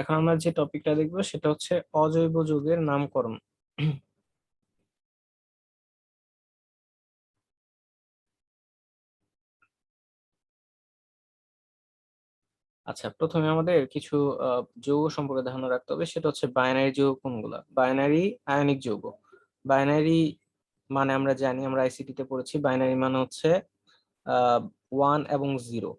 এখন আমরা যে টপিকটা দেখবো সেটা হচ্ছে অজৈব যৌগের নামকরণ। আচ্ছা, প্রথমে আমাদের কিছু যৌগ সম্পর্কে ধারণা রাখতে হবে, সেটা হচ্ছে বাইনারি যৌগ কোনগুলা। বাইনারি আয়নিক যৌগ। বাইনারি মানে আমরা জানি, আমরা আইসিটি তে পড়েছি, বাইনারি মানে হচ্ছে 1 এবং 0,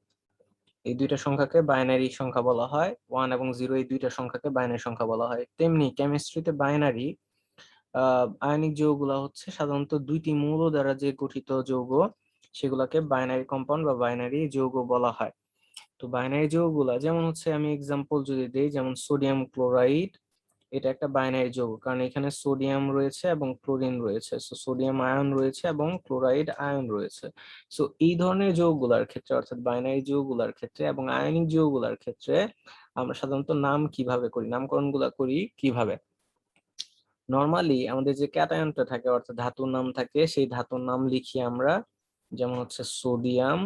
এই দুইটা সংখ্যাকে বাইনারি সংখ্যা বলা হয়। 1 এবং 0 এই দুইটা সংখ্যাকে বাইনারি সংখ্যা বলা হয়। তেমনি কেমিস্ট্রিতে বাইনারি আয়নিক যৌগগুলা হচ্ছে সাধারণত দুইটি মৌল দ্বারা যে গঠিত যৌগ, সেগুলাকে বাইনারি কম্পাউন্ড বা বাইনারি যৌগ বলা হয়। তো বাইনারি যৌগগুলা যেমন হচ্ছে, আমি এক্সাম্পল যদি দেই, যেমন সোডিয়াম ক্লোরাইড, এটা একটা বাইনারি যৌগ, কারণ এখানে সোডিয়াম রয়েছে এবং ক্লোরিন রয়েছে। সোডিয়াম আয়ন রয়েছে এবং ক্লোরাইড আয়ন রয়েছে। সো এই ধরনের যৌগগুলার ক্ষেত্রে, অর্থাৎ বাইনারি যৌগগুলার ক্ষেত্রে এবং আয়নিক যৌগগুলার ক্ষেত্রে আমরা সাধারণত নাম কিভাবে করি, নামকরণ গুলা করি কিভাবে। নর্মালি আমাদের যে ক্যাটায়নটা থাকে, অর্থাৎ ধাতুর নাম থাকে, সেই ধাতুর নাম লিখি আমরা, যেমন হচ্ছে সোডিয়াম,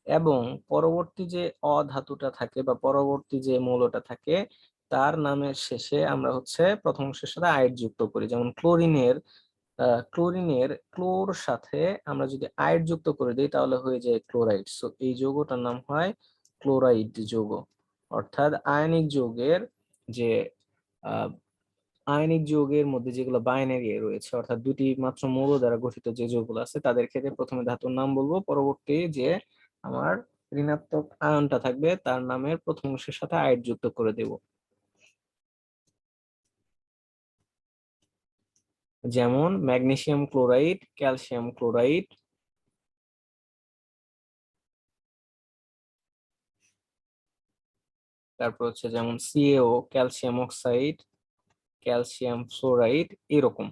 এবং পরবর্তী যে অধাতুটা থাকে বা পরবর্তী যে মৌলটা থাকে তার নামের শেষে আমরা হচ্ছে প্রথম অংশের সাথে আইড যুক্ত করি। যেমন ক্লোরিনের ক্লোর সাথে আমরা যদি আইড যুক্ত করে দিই তাহলে হয়ে যায় ক্লোরাইড। সো এই যৌগটার নাম হয় ক্লোরাইড যৌগ। অর্থাৎ আয়নিক যৌগের যে আয়নিক যৌগের মধ্যে যেগুলো বাইনারি রয়েছে, অর্থাৎ দুটি মাত্র মৌল দ্বারা গঠিত যে যৌগগুলো আছে, তাদের ক্ষেত্রে প্রথমে ধাতুর নাম বলবো, পরবর্তী যে আমার ঋণাত্মক আয়নটা থাকবে তার নামের প্রথম অংশের সাথে আইড যুক্ত করে দেব। যেমন ম্যাগনেসিয়াম ক্লোরাইড, ক্যালসিয়াম ক্লোরাইড। তারপর হচ্ছে যেমন CaO, calcium oxide, calcium fluoride, এরকম।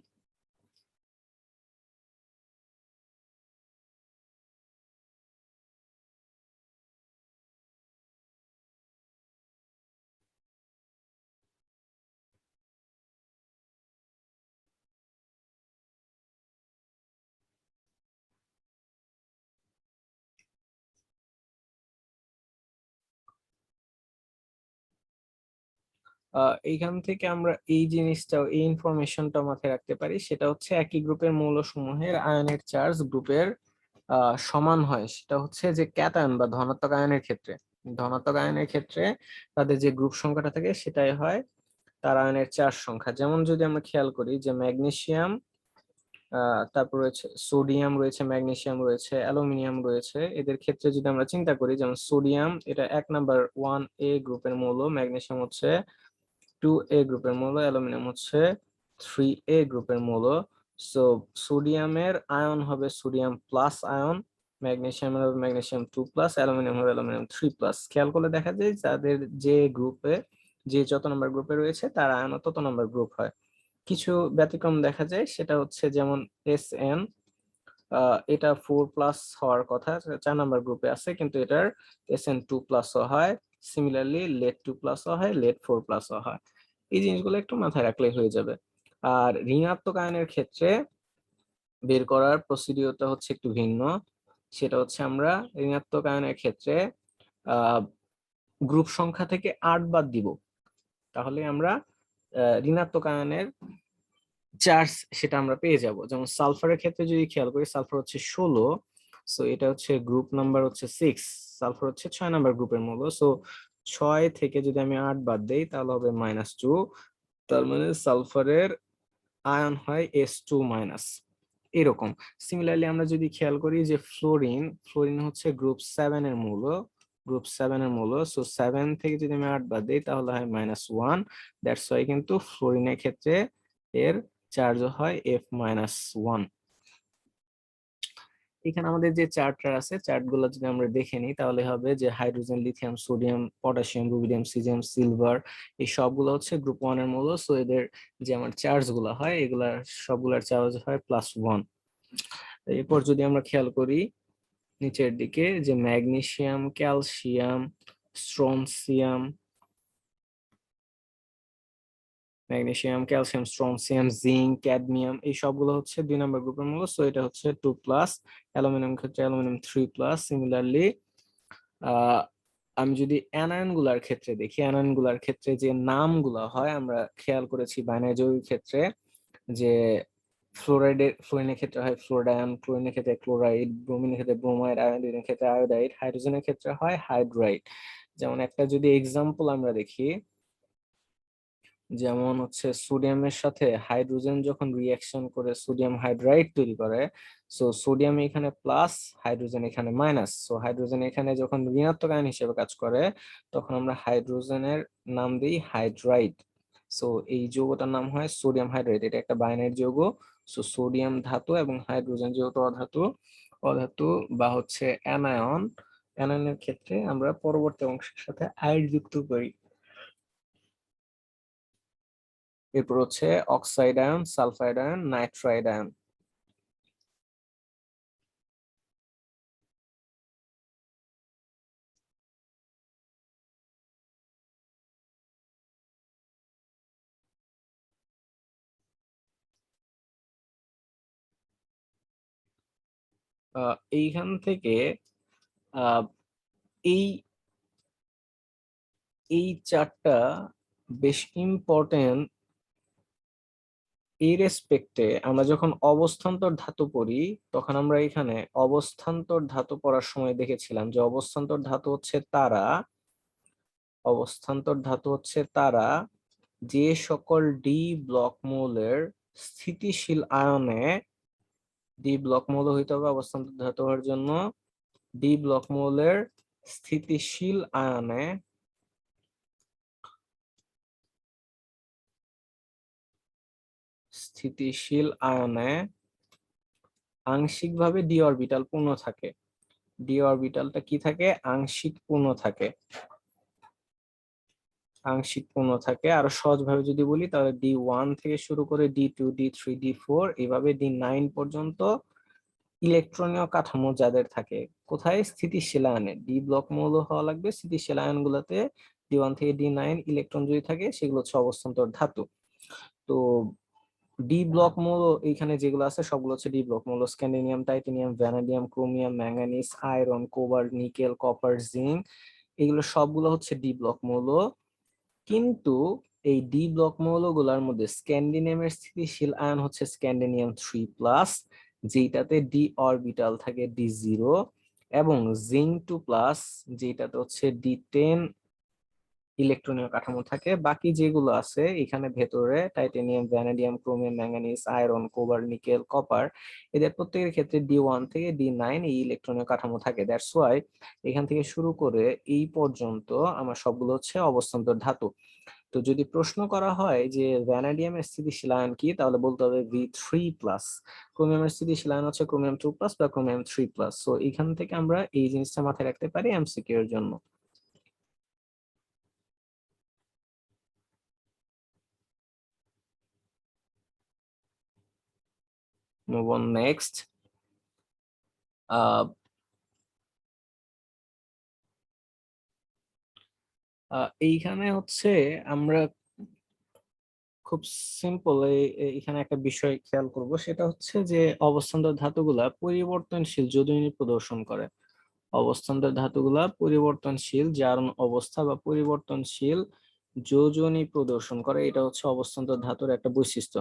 এইখান থেকে আমরা এই জিনিসটা, এই ইনফরমেশনটা মাথায় রাখতে পারি, সেটা হচ্ছে একই গ্রুপের মৌলসমূহের আয়নের চার্জ গ্রুপের সমান হয়। সেটা হচ্ছে যে ক্যাটায়ন বা ধনাত্মক আয়নের ক্ষেত্রে, ধনাত্মক আয়নের ক্ষেত্রে তাদের যে গ্রুপ সংখ্যাটা থাকে সেটাই হয় তার আয়নের চার্জ সংখ্যা। যেমন যদি আমরা খেয়াল করি যে ম্যাগনেসিয়াম, তারপর রয়েছে সোডিয়াম, রয়েছে ম্যাগনেসিয়াম, রয়েছে অ্যালুমিনিয়াম রয়েছে, এদের ক্ষেত্রে যদি আমরা চিন্তা করি, যেমন সোডিয়াম এটা 1 নাম্বার 1A গ্রুপের মৌল, ম্যাগনেসিয়াম হচ্ছে 2A গ্রুপের মৌল, অ্যালুমিনিয়াম হচ্ছে 3A গ্রুপের মৌল। সো সোডিয়ামের আয়ন হবে সোডিয়াম প্লাস আয়ন, ম্যাগনেসিয়ামের হবে ম্যাগনেসিয়াম 2+, অ্যালুমিনিয়াম হবে অ্যালুমিনিয়াম 3+। খেয়াল করলে দেখা যায় যাদের যে গ্রুপে, যে যত নম্বর গ্রুপে রয়েছে তার আয়ন তত নম্বর গ্রুপ হয়। কিছু ব্যতিক্রম দেখা যায়, সেটা হচ্ছে যেমন SN, এটা 4+ হওয়ার কথা, 4 নাম্বার গ্রুপে আছে, কিন্তু এটার SN2+ও হয়। সিমিলারলি লেড 2+ও হয়, লেড 4+ও হয়। এই জিনিসগুলো একটু মাথায় রাখলে হয়ে যাবে। আর ঋণাত্মক আয়নের ক্ষেত্রে বের করার প্রসিডিওরটা হচ্ছে একটু ভিন্ন। সেটা হচ্ছে আমরা ঋণাত্মক আয়নের ক্ষেত্রে আহ গ্রুপ সংখ্যা থেকে 8 বাদ দিব, তাহলে আমরা ঋণাত্মক আয়নের চার্জ সেটা আমরা পেয়ে যাব। যেমন সালফারের ক্ষেত্রে যদি খেয়াল করি, সালফার হচ্ছে 16, সো এটা হচ্ছে গ্রুপ নাম্বার হচ্ছে 6। সালফার হচ্ছে 6 নাম্বার গ্রুপের মৌল। সো 6 থেকে যদি আমি 8 বাদ দেই তাহলে হবে -2, তার মানে সালফারের আয়ন হয় S2-। এরকম। সিমিলারলি আমরা যদি খেয়াল করি যে ফ্লোরিন, ফ্লোরিন হচ্ছে গ্রুপ 7 এর মৌল, গ্রুপ 7 এর মৌল। সো 7 থেকে যদি আমি 8 বাদ দিই তাহলে হয় -1। দ্যাটস ওয়াই কিন্তু ফ্লোরিনের ক্ষেত্রে এর চার্জ হয় F-1। এখানে আমাদের যে চার্টটা আছে, চার্ট গুলো যদি আমরা দেখে নিই তাহলে হবে যে hydrogen, lithium, sodium, potassium, rubidium, caesium, silver, এই সবগুলো হচ্ছে গ্রুপ 1 এর মৌল। সো এদের যে আমার চার্জ গুলো হয়, এগুলার সবগুলার চার্জ হয় +1। এরপর যদি আমরা খেয়াল করি নিচের দিকে, যে magnesium, calcium, strontium, magnesium, calcium, strontium, zinc, cadmium, এই সবগুলো হচ্ছে 2 নাম্বার গ্রুপের মৌল। সো এটা হচ্ছে 2+। অ্যালুমিনিয়াম ক্ষেত্রে অ্যালুমিনিয়াম 3+। সিমিলারলি আমি যদি অ্যানায়ন গুলার ক্ষেত্রে দেখি, অ্যানায়ন গুলার ক্ষেত্রে যে নামগুলা হয় আমরা খেয়াল করেছি বাইনারি যৌগের ক্ষেত্রে, যে ফ্লোরিনের ক্ষেত্রে হয় ফ্লোরাইন, ক্লোরিনের ক্ষেত্রে ক্লোরাইড, ব্রোমিনের ক্ষেত্রে ব্রোমাইড, আয়োডিনের ক্ষেত্রে আয়োডাইড, হাইড্রোজেনের ক্ষেত্রে হয় হাইড্রাইড। যেমন একটা যদি এক্সাম্পল আমরা দেখি, যেমন হচ্ছে সোডিয়ামের সাথে হাইড্রোজেন যখন রিঅ্যাকশন করে সোডিয়াম হাইড্রাইড তৈরি করে, সো সোডিয়াম এখানে প্লাস, হাইড্রোজেন এখানে মাইনাস, সো হাইড্রোজেন এখানে যখন ঋণাত্মক আয়ন হিসেবে কাজ করে তখন আমরা হাইড্রোজেনের নাম দিই হাইড্রাইড। সো এই যৌগটার নাম হয় সোডিয়াম হাইড্রাইড, এটা একটা বাইনারি যৌগ। সো সোডিয়াম ধাতু এবং হাইড্রোজেন যেহেতু অধাতু, অধাতু বা হচ্ছে অ্যানায়ন, অ্যানায়নের ক্ষেত্রে আমরা পরবর্তী অংশের সাথে আয়ন যুক্ত করি। এরপর হচ্ছে oxide ion, sulphide ion, nitride ion. এইখান থেকে আহ, এই এই চারটা বেশ ইম্পর্টেন্ট। এই রেসপেক্টে আমরা যখন অবস্থান্তর ধাতু পড়ি তখন আমরা এখানে অবস্থান্তর ধাতু পড়ার সময় দেখেছিলাম যে অবস্থান্তর ধাতু হচ্ছে তারা যে সকল ডি ব্লক মৌলের স্থিতিশীল আয়নে, ডি ব্লক মৌল হইতে হবে অবস্থান্তর ধাতু হওয়ার জন্য, ডি ব্লক মৌলের স্থিতিশীল আয়নে স্থিতিশীল আয়নে আংশিকভাবে ডি অরবিটাল পূর্ণ থাকে। ডি অরবিটালটা কি থাকে? আংশিক পূর্ণ থাকে। আংশিক পূর্ণ থাকে। আরো সহজভাবে যদি বলি তাহলে D1 থেকে শুরু করে D2, D3, D4 এভাবে D9 পর্যন্ত ইলেকট্রনীয় কাঠামো যাদের থাকে কোথায়? স্থিতিশীল আয়নে। ডি ব্লক মৌল হওয়া লাগবে স্থিতিশীল আয়ন গুলাতে। D1 থেকে D9 ইলেকট্রন যদি থাকে সেগুলো হচ্ছে অবস্থান্তর ধাতু। তো ডি ব্লক মৌল এইখানে যেগুলো আছে সবগুলো হচ্ছে ডি ব্লক মৌল: scandium, titanium, vanadium, chromium, manganese, iron, cobalt, nickel, copper, zinc, এগুলো সবগুলো হচ্ছে ডি ব্লক মৌল। কিন্তু এই ডি ব্লক মৌলগুলোর মধ্যে স্ক্যান্ডিনিয়ামের স্থিতিশীল আয়ন হচ্ছে স্ক্যান্ডিনিয়াম 3+, যেটাতে ডি অরবিটাল থাকে D0, এবং জিঙ্ক 2+, যেটাতে হচ্ছে D10 ইলেকট্রনীয় কাঠামো থাকে। বাকি যেগুলো আছে এখানে ভেতরে titanium, vanadium, chromium, manganese, iron, cobalt, nickel, copper, এদের প্রত্যেকের ক্ষেত্রে D1 থেকে D9 এই ইলেকট্রনীয় কাঠামো থাকে। দ্যাটস ওয়াই এখান থেকে শুরু করে এই পর্যন্ত আমার সবগুলো হচ্ছে অবস্থান্তর ধাতু। তো যদি প্রশ্ন করা হয় যে ভ্যানাডিয়ামের স্থিতিশীল আয়ন কি, তাহলে বলতে হবে V3+। ক্রোমিয়ামের স্থিতিশীল আয়ন হচ্ছে ক্রোমিয়াম 2+ বা ক্রোমিয়াম 3+। সো এখান থেকে আমরা এই জিনিসটা মাথায় রাখতে পারি এমসিকিউ এর জন্য। Move on next. এইখানে হচ্ছে আমরা খুব সিম্পল এখানে একটা বিষয় খেয়াল করব, সেটা হচ্ছে যে অবস্থান্তর ধাতুগুলা পরিবর্তনশীল যোজনী প্রদর্শন করে। অবস্থান্তর ধাতুগুলা পরিবর্তনশীল জারণ অবস্থা বা পরিবর্তনশীল যোজনী প্রদর্শন করে, এটা হচ্ছে অবস্থান্তর ধাতুর একটা বৈশিষ্ট্য,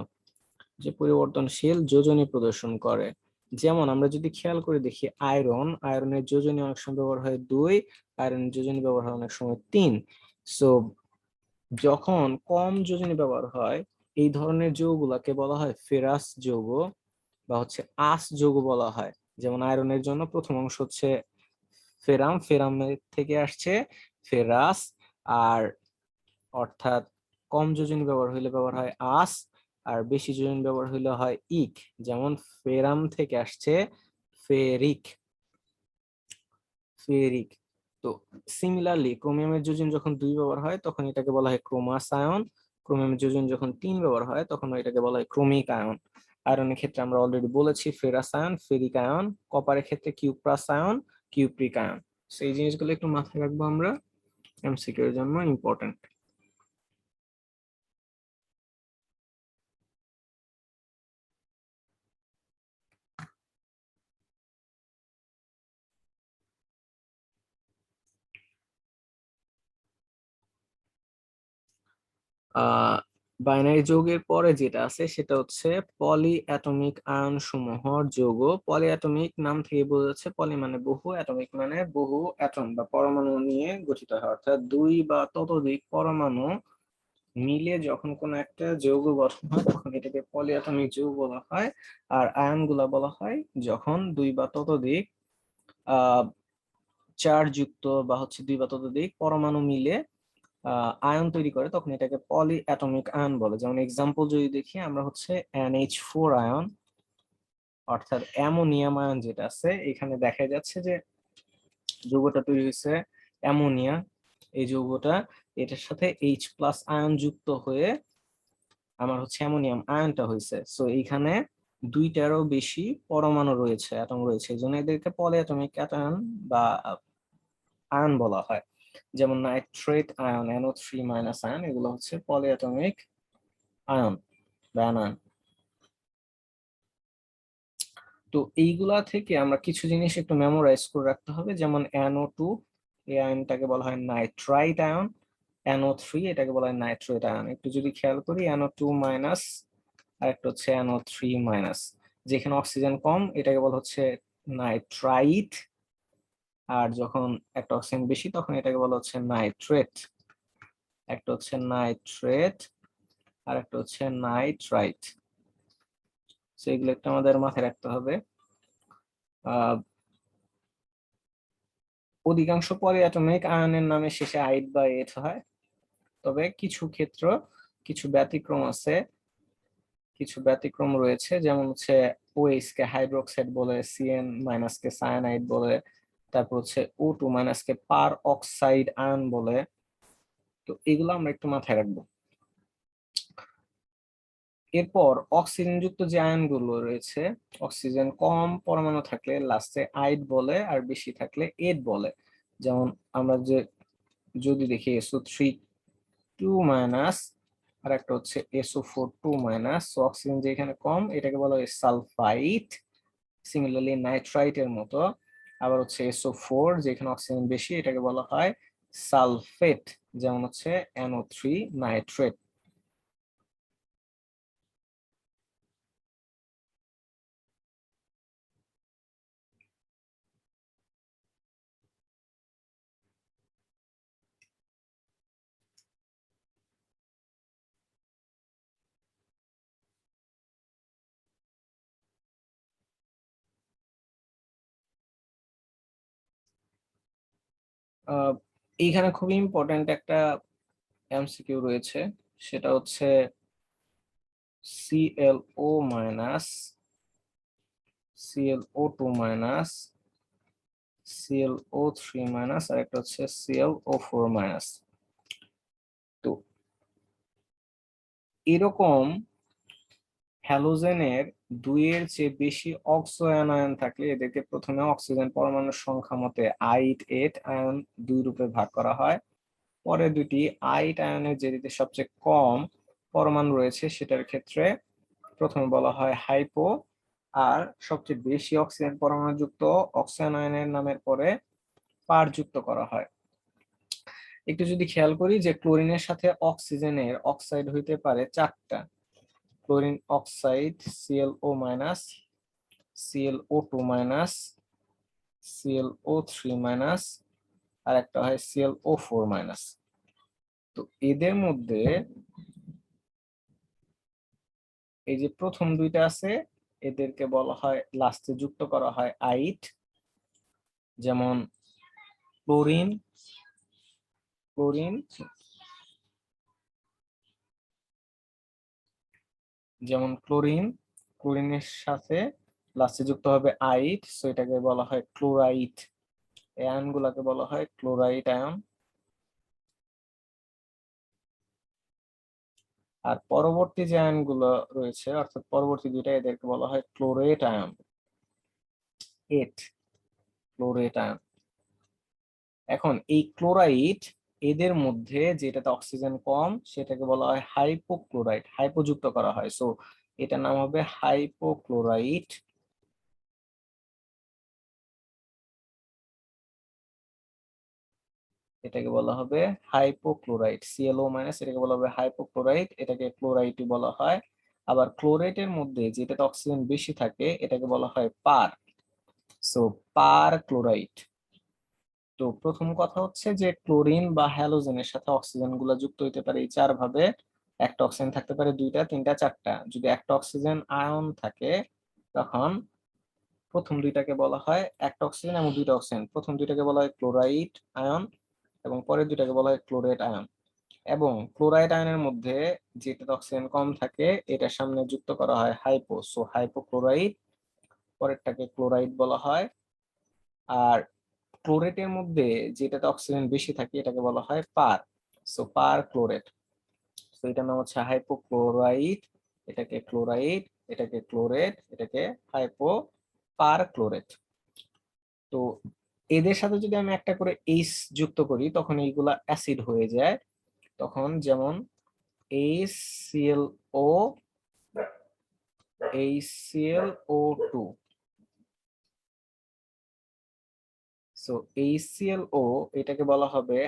যে পরিবর্তনশীল যোজনী প্রদর্শন করে। যেমন আমরা যদি খেয়াল করে দেখি আয়রনের যোজনী অনেক সময় ব্যবহার হয় 2, আয়রনের যোজনী ব্যবহার হয় অনেক সময় 3। সো যখন কম যোজনী ব্যবহার হয় এই ধরনের যৌগগুলাকে বলা হয় ফেরাস যৌগ বা হচ্ছে আঁশ যৌগ বলা হয়। যেমন আয়রনের জন্য প্রথম অংশ হচ্ছে ফেরামের থেকে আসছে ফেরাস, আর অর্থাৎ কম যোজনী ব্যবহার হইলে ব্যবহার হয় আঁশ, আর বেশি যোজনী ব্যবহার হইলে হয় ইক। যেমন ফেরাম থেকে আসছে ফেরিক, ফেরিক। তো সিমিলারলি ক্রোমিয়ামের যোজন যখন 2 ব্যবহার হয় তখন এটাকে বলা হয় ক্রোমাস আয়ন, ক্রোমিয়ামের যোজন যখন 3 ব্যবহার হয় তখন এটাকে বলা হয় ক্রোমিক আয়ন। আয়রনের ক্ষেত্রে আমরা অলরেডি বলেছি ফেরাস আয়ন, ফেরিক আয়ন। কপারের ক্ষেত্রে কিউপ্রাস আয়ন, কিউপ্রিক আয়ন। সেই জিনিসগুলো একটু মাথায় রাখবো আমরা, এমসিকিউ এর জন্য ইম্পর্টেন্ট। বাইনারি যৌগের পরে যেটা আছে সেটা হচ্ছে পলি অ্যাটমিক আয়ন সমূহর যৌগ। পলি অ্যাটমিক নাম থেকে বোঝা যাচ্ছে পলি মানে বহু, অ্যাটমিক মানে বহু অ্যাটম বা পরমাণু নিয়ে গঠিত হয়, অর্থাৎ দুই বা ততোধিক পরমাণু মিলে যখন কোনো একটা যৌগ গঠন হয় তখন এটাকে পলি অ্যাটমিক যৌগ বলা হয়। আর আয়নগুলা বলা হয় যখন দুই বা ততোধিক আহ চার্জ যুক্ত বা হচ্ছে দুই বা ততোধিক পরমাণু মিলে আয়ন তৈরি করে, তখন এটাকে পলি অ্যাটমিক আয়ন বলে। যেমন এক্সাম্পল যদি দেখি আমরা হচ্ছে NH4 আয়ন, অর্থাৎ অ্যামোনিয়াম আয়ন যেটা আছে, এখানে দেখা যাচ্ছে যে যৌগটা তৈরি হয়েছে অ্যামোনিয়া, এই যৌগটা এটার সাথে H+ আয়ন যুক্ত হয়ে আমার হচ্ছে অ্যামোনিয়াম আয়নটা হয়েছে। সো এইখানে দুইটারও বেশি পরমাণু রয়েছে, অ্যাটম রয়েছে, এই জন্য এদেরকে পলি অ্যাটমিক আয়ন বা আয়ন বলা হয়। যেমন নাইট্রেট আয়ন, NO3- আয়ন, এগুলো হচ্ছে পলিঅ্যাটমিক আয়ন বা আয়ন। তো এইগুলা থেকে আমরা কিছু জিনিস একটু মেমোরাইজ করে রাখতে হবে, যেমন NO2 এই আয়নটাকে বলা হয় নাইট্রাইট আয়ন, NO3 এটাকে বলা হয় নাইট্রেট আয়ন। একটু যদি খেয়াল করি NO2- আর একটা হচ্ছে NO3-, যেখানে অক্সিজেন কম এটাকে বলা হচ্ছে নাইট্রাইট, আর যখন একটা অক্সিজেন বেশি তখন এটাকে বলা হচ্ছে নাইট্রেট। একটা হচ্ছে নাইট্রেট আর একটা হচ্ছে নাইট্রাইট। সেগুলো একটু আমাদের মাথায় রাখতে হবে। আহ অধিকাংশ পলিঅ্যাটমিক আয়নের নামে শেষে আইড বা এট হয়, তবে কিছু ক্ষেত্র কিছু ব্যতিক্রম আছে, কিছু ব্যতিক্রম রয়েছে, যেমন হচ্ছে OH কে হাইড্রোক্সাইড বলে, CN- কে সায়ানাইড বলে, তারপর হচ্ছে O2- কে পার অক্সাইড আয়ন বলে। তো এগুলো আমরা একটু মাথায় রাখবো। এরপর অক্সিজেন যুক্ত যে আয়নগুলো রয়েছে, অক্সিজেন কম পরমাণু থাকলে লাস্টে আইড বলে, আর বেশি থাকলে এড বলে। যেমন আমরা যদি দেখি SO3 2- আর একটা হচ্ছে SO4 2-, অক্সিজেন যেখানে কম এটাকে বলা হয় সালফাইড, সিমিলারলি নাইট্রাইটের মতো। আবার হচ্ছে SO4 যেখানে অক্সিজেন বেশি এটাকে বলা হয় সালফেট, যেমন হচ্ছে NO3 নাইট্রেট। এইখানে খুবই ইম্পর্ট্যান্ট একটা MCQ রয়েছে, সেটা হচ্ছে ClO-, ClO2-, ClO3-, আর একটা হচ্ছে ClO4-। তো এরকম হ্যালোজেনের দুইয়ের চেয়ে বেশি অক্সো আয়ন থাকলে এদেরকে প্রথমে অক্সিজেন পরমাণুর সংখ্যা মতে আইট আয়ন দুই রূপে ভাগ করা হয়। পরে দুটি আইট আয়নের যেটিতে সবচেয়ে কম পরমাণু রয়েছে সেটার ক্ষেত্রে প্রথমে বলা হয় হাইপো, আর সবচেয়ে বেশি অক্সিজেন পরমাণু যুক্ত অক্সিজেন আয়নের নামের পরে পার যুক্ত করা হয়। একটু যদি খেয়াল করি যে ক্লোরিনের সাথে অক্সিজেনের অক্সাইড হইতে পারে চারটা: chlorine oxide ClO-, ClO2-, ClO3-, আর একটা হয় ClO4-। তো এদের মধ্যে এই যে প্রথম দুইটা আছে এদেরকে বলা হয়, লাস্টে যুক্ত করা হয় আইট। যেমন ক্লোরিন, ক্লোরিন যেমন ক্লোরিন, ক্লোরিনের সাথে লাস্টে যুক্ত হবে আইট, সো এটাকে বলা হয় ক্লোরাইট। এই আয়নগুলোকে বলা হয় ক্লোরাইট আয়ন। আর পরবর্তী যে আয়নগুলো রয়েছে অর্থাৎ পরবর্তী দুইটা এদেরকে বলা হয় ক্লোরেট আয়ন, এট, ক্লোরেট আয়ন। এখন এই ক্লোরাইট এদের মধ্যে যেটাতে অক্সিজেন কম সেটাকে বলা হয় হাইপোক্লোরাইট, হাইপোযুক্ত করা হয়, সো এটার নাম হবে হাইপোক্লোরাইট। এটাকে বলা হবে হাইপোক্লোরাইট। সিএলও মাইনাস এটাকে বলা হবে হাইপোক্লোরাইট, এটাকে ক্লোরাইটই বলা হয়। আবার ক্লোরাইটের মধ্যে যেটাতে অক্সিজেন বেশি থাকে এটাকে বলা হয় পার। সো পার ক্লোরাইট। তো প্রথম কথা হচ্ছে যে ক্লোরিন বা হ্যালোজেনের সাথে অক্সিজেন গুলা যুক্ত হইতে পারে এই চার ভাবে। একটা অক্সিজেন থাকতে পারে দুইটা, তিনটা, চারটা। যদি একটা অক্সিজেন আয়ন থাকে তখন প্রথম দুইটাকে বলা হয়, একটা অক্সিজেন এবং দুইটা অক্সিজেন, প্রথম দুইটাকে বলা হয় ক্লোরাইড আয়ন এবং পরের দুইটাকে বলা হয় ক্লোরেট আয়ন। এবং ক্লোরাইড আয়নের মধ্যে যেটাতে অক্সিজেন কম থাকে এটার সামনে যুক্ত করা হয় হাইপো, সো হাইপোক্লোরাইড, পরেরটাকে ক্লোরাইড বলা হয়। আর ক্লোরেটের মধ্যে যেটাতে অক্সিজেন বেশি থাকে এটাকে বলা হয় পার, সো পার ক্লোরেট। তো এটার নাম হচ্ছে হাইপোক্লোরাইড, এটাকে ক্লোরাইড, এটাকে ক্লোরেট, এটাকে হাইপো পার ক্লোরেট। তো এদের সাথে যদি আমি একটা করে এইচ যুক্ত করি তখন এইগুলা অ্যাসিড হয়ে যায়। তখন যেমন HClO, HClO2। সো HClO এটাকে বলা হবে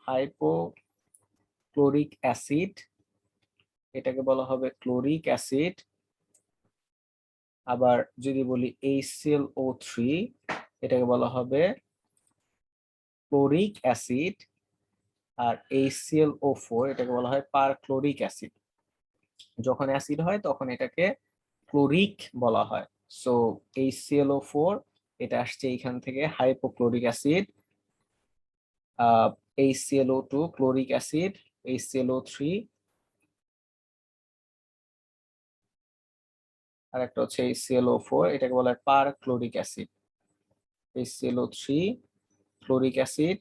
হাইপোক্লোরিক অ্যাসিড, এটাকে বলা হবে ক্লোরিক অ্যাসিড। আবার যদি বলি HClO3 এটাকে বলা হবে ক্লোরিক অ্যাসিড। আর HClO4 এটাকে বলা হয় পারক্লোরিক অ্যাসিড। যখন অ্যাসিড হয় তখন এটাকে ক্লোরিক বলা হয়। সো HClO4 এটা আসছে এইখান থেকে hypochloric acid, HClO2 chloric acid, HClO3 আর একটা হচ্ছে HClO4 এটাকে বলা হয় perchloric acid. HClO3 chloric acid,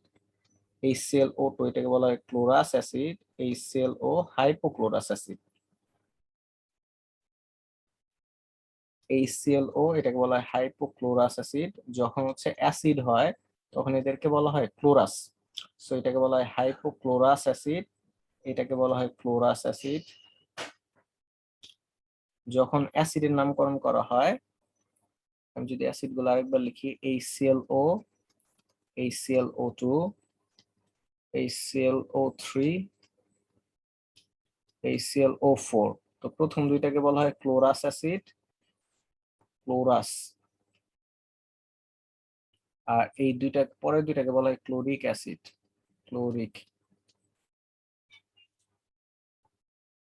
HClO2 এটাকে বলা হয় chlorous acid, HClO hypochlorous acid. HClO এটাকে বলা হয় হাইপোক্লোরাস অ্যাসিড। যখন হচ্ছে অ্যাসিড হয় তখন এদেরকে বলা হয় ক্লোরাস, সো এটাকে বলা হয় হাইপোক্লোরাস অ্যাসিড, এটাকে বলা হয় ক্লোরাস অ্যাসিড। যখন অ্যাসিডের নামকরণ করা হয়, আমি যদি অ্যাসিড গুলো আরেকবার লিখি, HClO, HClO2, HClO3, HClO4। তো প্রথম দুইটাকে বলা হয় ক্লোরাস অ্যাসিড, ক্লোরাস। আর এই দুইটা পরের দুইটাকে বলা হয় ক্লোরিক অ্যাসিড, ক্লোরিক।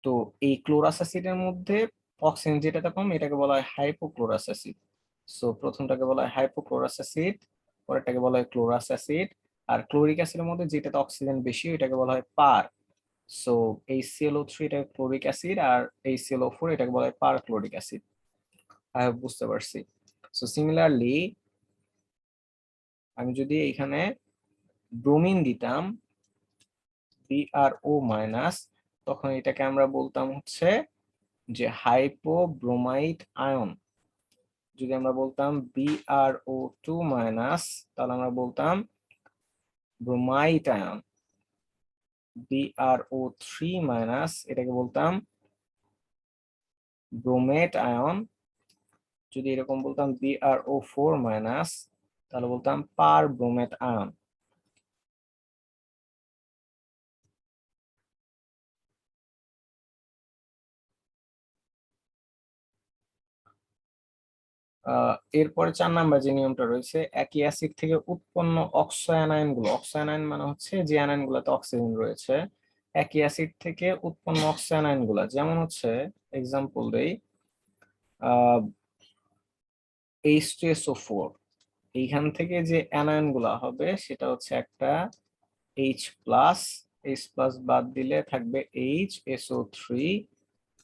তো এই ক্লোরাস অ্যাসিডের মধ্যে অক্সিজেন যেটাতে কম এটাকে বলা হয় হাইপোক্লোরাস অ্যাসিড। সো প্রথমটাকে বলা হয় হাইপোক্লোরাস অ্যাসিড, পরেরটাকে বলা হয় ক্লোরাস অ্যাসিড। আর ক্লোরিক অ্যাসিডের মধ্যে যেটাতে অক্সিজেন বেশি এটাকে বলা হয় পার। সো HClO3 এটা ক্লোরিক অ্যাসিড আর HClO4 এটাকে বলা হয় পার ক্লোরিক অ্যাসিড। আই হোপ বুঝতে পারছি। সো সিমিলারলি আমি যদি এখানে ব্রোমিন দিতাম BrO মাইনাস, তখন এটাকে আমরা বলতাম হচ্ছে যে হাইপোব্রোমাইড আয়ন। যদি আমরা বলতাম BrO2 মাইনাস তাহলে আমরা বলতাম ব্রোমাইড আয়ন। BrO3 মাইনাস এটাকে বলতাম ব্রোমেট আয়ন। যদি এরকম বলতাম BrO4 মাইনাস তাহলে বলতাম পার ব্রোমেট আয়ন। এরপরে 4 নাম্বার যে নিয়মটা রয়েছে, একই অ্যাসিড থেকে উৎপন্ন অক্সায়ানায়ন গুলো, অক্সায়ানায়ন মানে হচ্ছে যে আয়ন গুলোতে অক্সিজেন রয়েছে, একই অ্যাসিড থেকে উৎপন্ন অক্সায়ানায়ন গুলা, যেমন হচ্ছে এক্সাম্পল দেই H2SO4, এইখান থেকে যে অ্যানায়ন গুলা হবে সেটা হচ্ছে একটা H প্লাস, H প্লাস বাদ দিলে থাকবে HSO3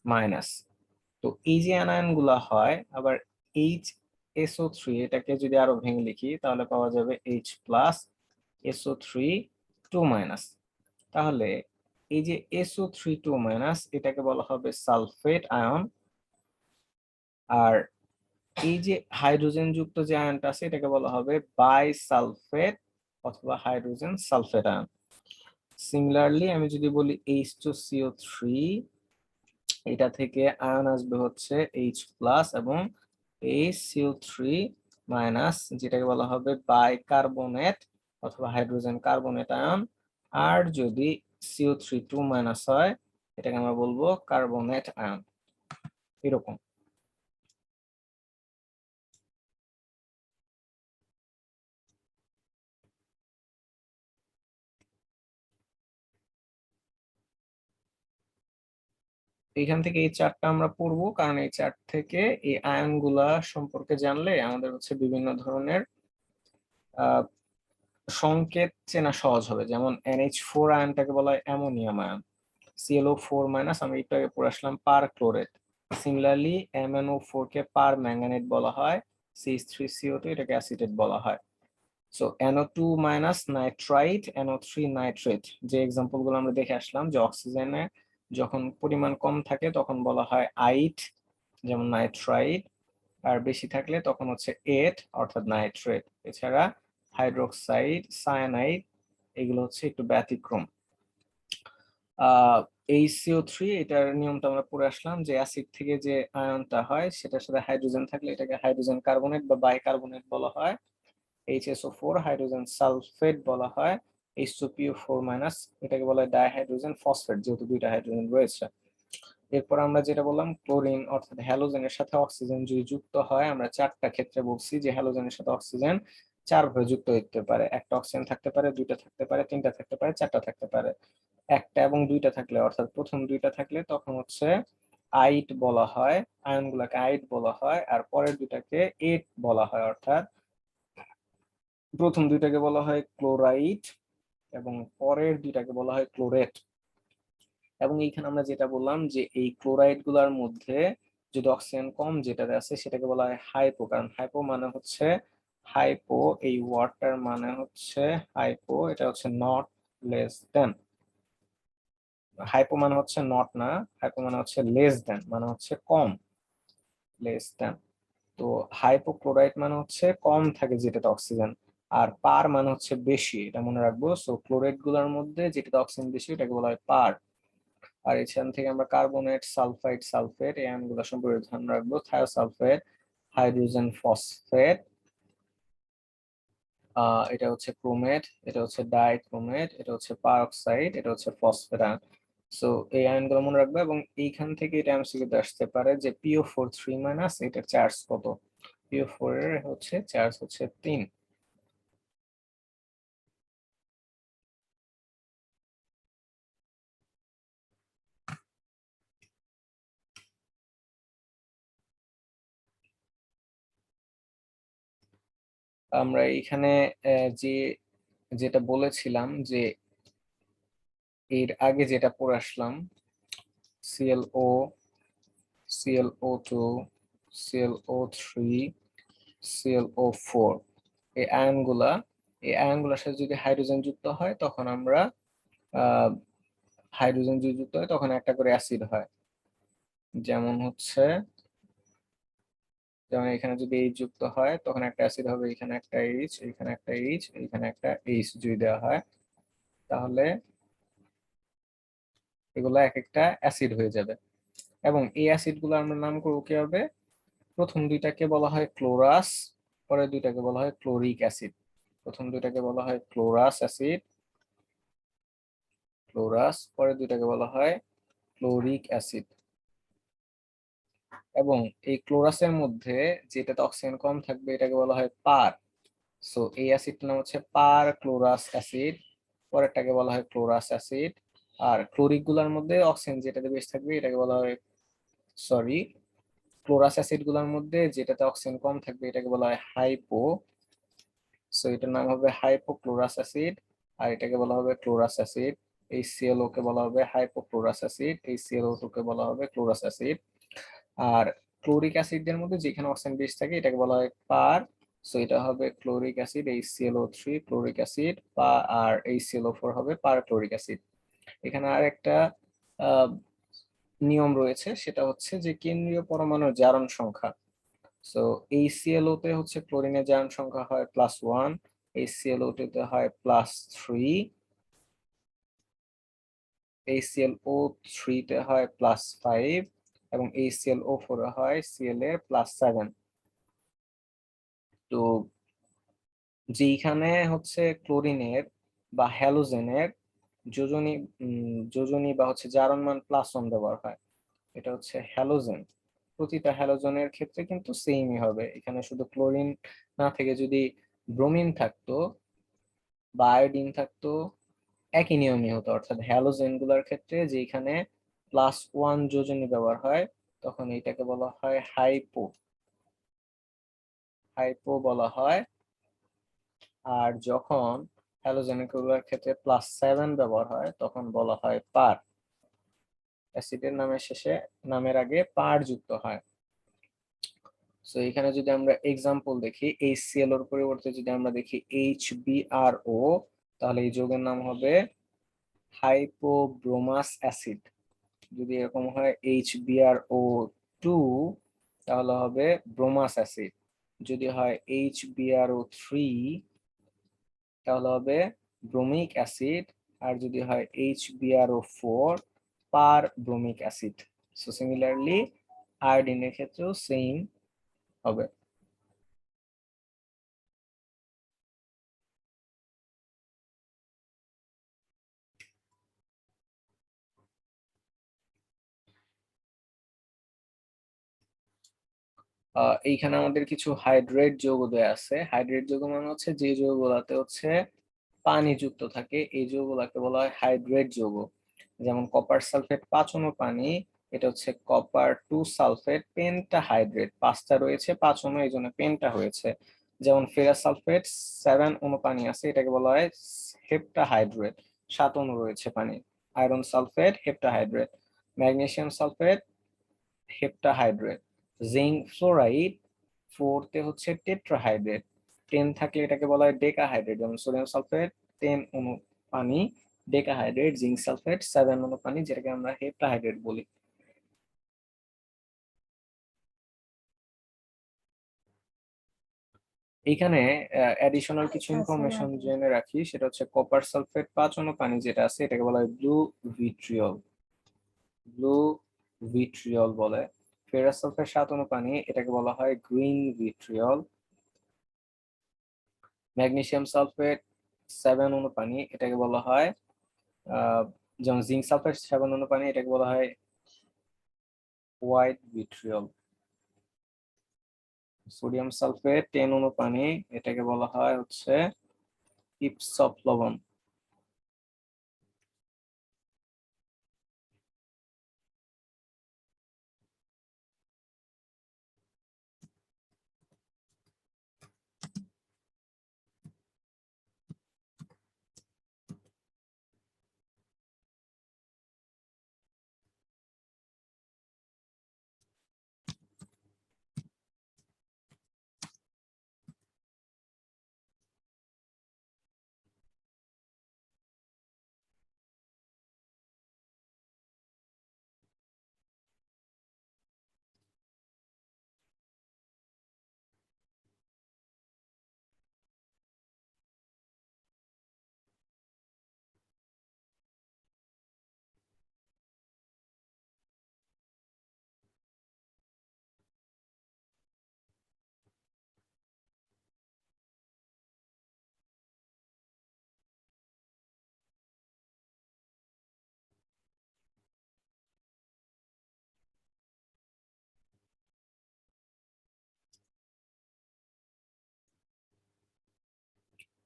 মাইনাস। তো এই যে অ্যানায়ন গুলা হয়, আবার HSO3 এটাকে যদি আরো ভেঙে লিখি তাহলে পাওয়া যাবে H প্লাস SO3 2 মাইনাস। তাহলে এই যে SO3 2 মাইনাস এটাকে বলা হবে সালফেট আয়ন। আর এই যে হাইড্রোজেন যুক্ত যে আয়নটা আছে এটাকে বলা হবে বাইসালফেট অথবা হাইড্রোজেন সালফেট আয়ন। সিমিলারলি আমি যদি বলি H2CO3, এটা থেকে আয়ন আসবে হচ্ছে H প্লাস এবং HCO3 মাইনাস, যেটাকে বলা হবে বাইকার্বনেট অথবা হাইড্রোজেন কার্বনেট আয়ন। আর যদি CO3 2- হয়, এটাকে আমরা বলবো কার্বনেট আয়ন। এরকম। এখান থেকে এই চার্টটা আমরা পড়বো, কারণ এই চার্ট থেকে এই আয়নগুলা সম্পর্কে জানলে আমাদের হচ্ছে বিভিন্ন ধরনের সংকেত চেনা সহজ হবে। যেমন NH4 আয়নটাকে বলা হয় অ্যামোনিয়াম আয়ন, ClO4- আমি একটু আগে পড়ে আসলাম পার ক্লোরেট। সিমিলারলি MnO4 কে পার ম্যাঙ্গানেট বলা হয়, CH3CO2 এটাকে অ্যাসিটেট বলা হয়। So NO2- nitrite, NO3 nitrate, যে এক্সাম্পল গুলো আমরা দেখে আসলাম, যে অক্সিজেনে যখন পরিমাণ কম থাকে তখন বলা হয় আইট, যেমন নাইট্রাইট, আর বেশি থাকলে তখন হচ্ছে এট অর্থাৎ নাইট্রেট। এছাড়া হাইড্রোক্সাইড, সায়ানাইড, এগুলো হচ্ছে একটু ব্যতিক্রম। HCO3 এটার নিয়মটা আমরা পড়ে আসলাম, যে অ্যাসিড থেকে যে আয়নটা হয় সেটার সাথে হাইড্রোজেন থাকলে এটাকে হাইড্রোজেন কার্বনেট বা বাইকার্বনেট বলা হয়। HSO4 হাইড্রোজেন সালফেট বলা হয়। H2PO4- এটাকে বলা হয় ডাইহাইড্রোজেন ফসফেট, যেহেতু দুইটা হাইড্রোজেন রয়েছে। এরপর আমরা যেটা বললাম, ক্লোরিন অর্থাৎ হ্যালোজেনের সাথে অক্সিজেন যদি যুক্ত হয়, আমরা চারটা ক্ষেত্রে বলছি যে হ্যালোজেনের সাথে অক্সিজেন চার ভাবে যুক্ত হতে পারে। একটা অক্সিজেন থাকতে পারে, দুইটা থাকতে পারে, তিনটা থাকতে পারে, চারটা থাকতে পারে। একটা এবং দুইটা থাকলে, অর্থাৎ প্রথম দুইটা থাকলে তখন হচ্ছে আইট বলা হয়, আয়নগুলোকে আইট বলা হয়। আর পরের দুইটাকে এট বলা হয়, অর্থাৎ প্রথম দুইটাকে বলা হয় ক্লোরাইড এবং পরের দুইটাকে বলা হয় ক্লোরেট। এবং এইখানে আমরা যেটা বললাম, যে এই ক্লোরাইড গুলার মধ্যে যদি অক্সিজেন কম যেটাতে আছে সেটাকে বলা হয় হাইপো, কারণ হাইপো মানে হচ্ছে হাইপো, এই ওয়ার্ডটার মানে হচ্ছে হাইপো, এটা হচ্ছে নট লেস দেন। হাইপো মানে হচ্ছে নট না, হাইপো মানে হচ্ছে লেস দেন, মানে হচ্ছে কম, লেস দেন। তো হাইপোক্লোরাইট মানে হচ্ছে কম থাকে যেটাতে অক্সিজেন, আর পার মানে হচ্ছে বেশি, এটা মনে রাখবো। সো ক্লোরাইড গুলার মধ্যে যেটাতে অক্সিজেন বেশি এটাকে বলা হয় পার। আর এখান থেকে আমরা কার্বনেট, সালফাইড, সালফেট এই আয়নগুলো সম্পর্কে ধ্যান রাখবো। থায়োসালফেট, হাইড্রোজেন ফসফেট, এটা হচ্ছে ক্রোমেট, এটা হচ্ছে ডাইক্রোমেট, এটা হচ্ছে পারঅক্সাইড, এটা হচ্ছে ফসফেট আয়ন। সো এই আয়নগুলো মনে রাখবো। এবং এইখান থেকে এটা এমসিকিউতে আসতে পারে যে PO4 3- এটার চার্জ কত। PO4 এর হচ্ছে চার্জ হচ্ছে 3। আমরা এখানে যে যেটা বলেছিলাম, যে এর আগে যেটা পড়ে আসলাম, ClO, ClO2, ClO3, ClO4, এই আয়নগুলা, এই আয়নগুলোর সাথে যদি হাইড্রোজেন যুক্ত হয় তখন আমরা হাইড্রোজেন যদি যুক্ত হয় তখন একটা করে অ্যাসিড হয়। যেমন হচ্ছে, যেমন এখানে যদি এইচ যুক্ত হয় তখন একটা অ্যাসিড হবে, এখানে একটা এইচ, এখানে একটা এইচ, এখানে একটা এইচ যদি দেওয়া হয়, তাহলে এগুলো এক একটা অ্যাসিড হয়ে যাবে। এবং এই অ্যাসিড গুলো আমরা নাম করবো কিভাবে, প্রথম দুইটাকে বলা হয় ক্লোরাস, পরের দুইটাকে বলা হয় ক্লোরিক অ্যাসিড। প্রথম দুইটাকে বলা হয় ক্লোরাস অ্যাসিড, ক্লোরাস, পরের দুইটাকে বলা হয় ক্লোরিক অ্যাসিড। এবং এই ক্লোরাসের মধ্যে যেটাতে অক্সিজেন কম থাকবে এটাকে বলা হয় পার। সো এই অ্যাসিডটার নাম হচ্ছে পার ক্লোরাস অ্যাসিড, পরেরটাকে বলা হয় ক্লোরাস অ্যাসিড। আর ক্লোরিক গুলার মধ্যে অক্সিজেন যেটাতে বেশি থাকবে এটাকে বলা হয়, সরি, ক্লোরাস অ্যাসিড গুলার মধ্যে যেটাতে অক্সিজেন কম থাকবে এটাকে বলা হয় হাইপো। সো এটার নাম হবে হাইপোক্লোরাস অ্যাসিড, আর এটাকে বলা হবে ক্লোরাস অ্যাসিড। এই ClO কে বলা হবে হাইপোক্লোরাস অ্যাসিড, এই ClO2 কে বলা হবে ক্লোরাস অ্যাসিড। আর ক্লোরিক অ্যাসিডের মধ্যে যেখানে অক্সিজেন বেশি থাকে এটাকে বলা হয় পার। সো এটা হবে ক্লোরিক অ্যাসিড, এই ClO3 ক্লোরিক অ্যাসিড, আর এই ClO4 হবে পার ক্লোরিক অ্যাসিড। এখানে আর একটা নিয়ম রয়েছে, সেটা হচ্ছে যে কেন্দ্রীয় পরমাণুর জারণ সংখ্যা। সো এই ClO তে হচ্ছে ক্লোরিনের জারণ সংখ্যা হয় +1, এই ClO2 তে হয় +3, এই ClO3 তে হয় +5, এবং এই ClO4 এ হয় Cl এর +7। তো যেখানে হচ্ছে ক্লোরিনের বা হ্যালোজেনের যোজনী যোজনী বা হচ্ছে জারণ মান +1 ব্যবহার হয়, এটা হচ্ছে হ্যালোজেন। প্রতিটা হ্যালোজেনের ক্ষেত্রে কিন্তু সেমই হবে। এখানে শুধু ক্লোরিন না থেকে যদি ব্রোমিন থাকতো বা আয়োডিন থাকতো, একই নিয়মই হতো। অর্থাৎ হ্যালোজেন গুলার ক্ষেত্রে যেখানে +1 যোজনী ব্যবহার হয়, তখন এটাকে বলা হয় হাইপো, হাইপো বলা হয়। আর যখন হ্যালোজেন গুলোর ক্ষেত্রে +7 ব্যবহার হয়, তখন বলা হয় পার। অ্যাসিডের নামের শেষে, নামের আগে পার যুক্ত হয়। সো এখানে যদি আমরা এক্সাম্পল দেখি, HCl এর পরিবর্তে যদি আমরা দেখি HBrO, তাহলে এই যৌগের নাম হবে হাইপোব্রোমাস অ্যাসিড। যদি এরকম হয় HBrO2, তাহলে হবে ব্রোমাস অ্যাসিড। যদি হয় HBrO3, তাহলে হবে ব্রোমিক অ্যাসিড। আর যদি হয় HBrO4, পার ব্রোমিক অ্যাসিড। সো সিমিলারলি আয়োডিনের ক্ষেত্রেও সেম হবে। এইখানে আমাদের কিছু হাইড্রেট যৌগ দেয়া আছে। হাইড্রেট যৌগ মানে হচ্ছে যে যৌগগুলোতে হচ্ছে পানি যুক্ত থাকে, এই যৌগগুলোকে বলা হয় হাইড্রেট যৌগ। যেমন কপার সালফেট 5 অনু পানি, এটা হচ্ছে কপার 2 সালফেট পেন্টাহাইড্রেট। 5টা রয়েছে, 5 অনু, এই জন্য পেন্টা হয়েছে। যেমন ফেরাস সালফেট 7 অনু পানি আছে, এটাকে বলা হয় হেপ্টাহাইড্রেট, 7 অনু রয়েছে পানি। Iron sulphate heptahydrate. Magnesium sulphate heptahydrate. Zinc fluoride 4 তে হচ্ছে টেট্রাহাইড্রেট। 10 থাকলে এটাকে বলা হয় ডেকাহাইড্রেট। যেমন সোডিয়াম সালফেট 10 অনু পানি, ডেকাহাইড্রেট। জিঙ্ক সালফেট 7 অনু পানি, যেটাকে আমরা হেপ্টাহাইড্রেট বলি। এখানে অ্যাডিশনাল কিছু ইনফরমেশন জেনে রাখি, সেটা হচ্ছে কপার সালফেট 5 অনু পানি যেটা আছে, এটাকে বলা হয় ব্লু ভিট্রিয়ল, ব্লু ভিট্রিয়ল বলে। ফেরাস সালফেট 7 অনু পানি, এটাকে বলা হয় গ্রিন ভিট্রিয়ল। ম্যাগনেসিয়াম সালফেট 7 অনু পানি, এটাকে বলা হয় যেমন জিঙ্ক সালফেট 7 অনু পানি, এটাকে বলা হয় হোয়াইট ভিট্রিয়ল। সোডিয়াম সালফেট 10 অনু পানি, এটাকে বলা হয় হচ্ছে ইপসপ লবণ।